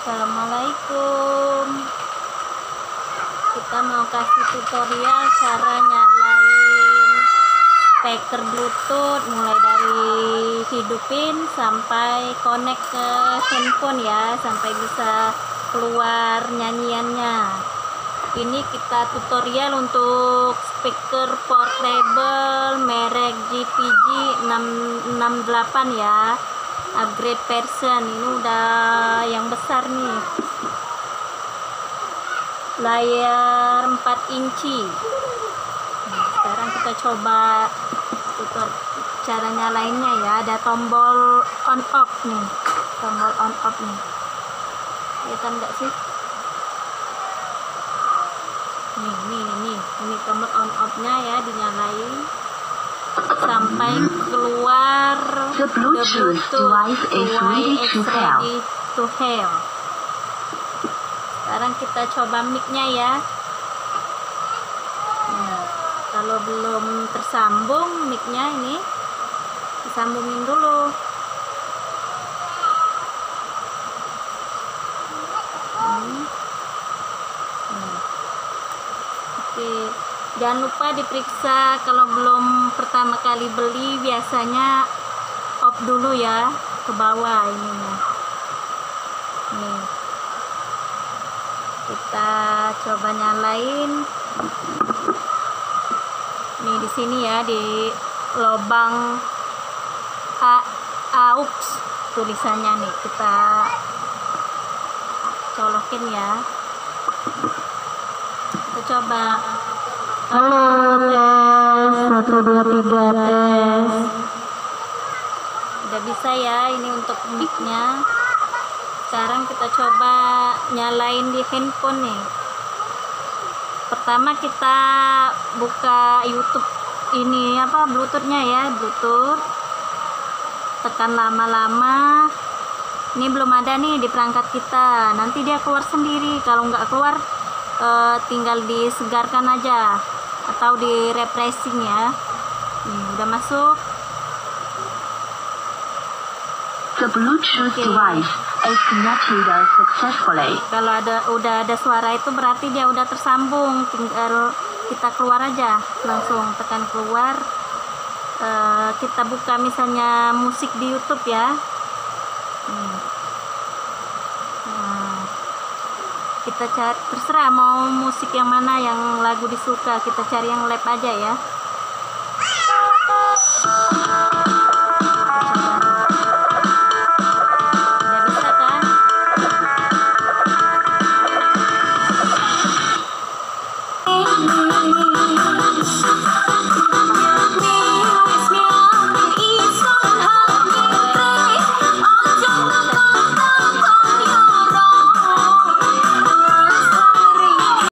Assalamualaikum. Kita mau kasih tutorial cara nyalain speaker bluetooth, mulai dari hidupin sampai connect ke handphone ya, sampai bisa keluar nyanyiannya. Ini kita tutorial untuk speaker portable merek JPG 668 ya, upgrade version. Ini udah yang besar nih, layar 4 inci. Sekarang kita coba cara nyalainnya ya. Ada tombol on off nih, tombol on off nih, kelihatan nggak sih? Ini tombol on off nya ya, dinyalain sampai keluar the Bluetooth device is ready to pair. Sekarang kita coba mic-nya ya. Kalau belum tersambung mic-nya, ini disambungin dulu. Oke, jangan lupa diperiksa kalau belum pertama kali beli, biasanya off dulu ya, ke bawah ininya. Nih, kita coba nyalain. Nih di sini ya, di lubang AUX tulisannya nih, kita colokin ya. Kita coba. Halo tes 1 2 3 tes. Udah bisa ya, ini untuk mic-nya. Sekarang kita coba nyalain di handphone nih. Pertama kita buka YouTube ini Bluetooth-nya ya, Bluetooth. Tekan lama-lama. Ini belum ada nih di perangkat kita. Nanti dia keluar sendiri. Kalau nggak keluar, tinggal disegarkan aja atau di refreshing ya. Udah masuk. The Bluetooth device is connected successfully. Kalau udah ada suara itu berarti dia udah tersambung. Tinggal kita keluar aja, langsung tekan keluar. Kita buka misalnya musik di YouTube ya. Kita cari, terserah mau musik yang mana, yang lagu disuka, kita cari yang lab aja ya.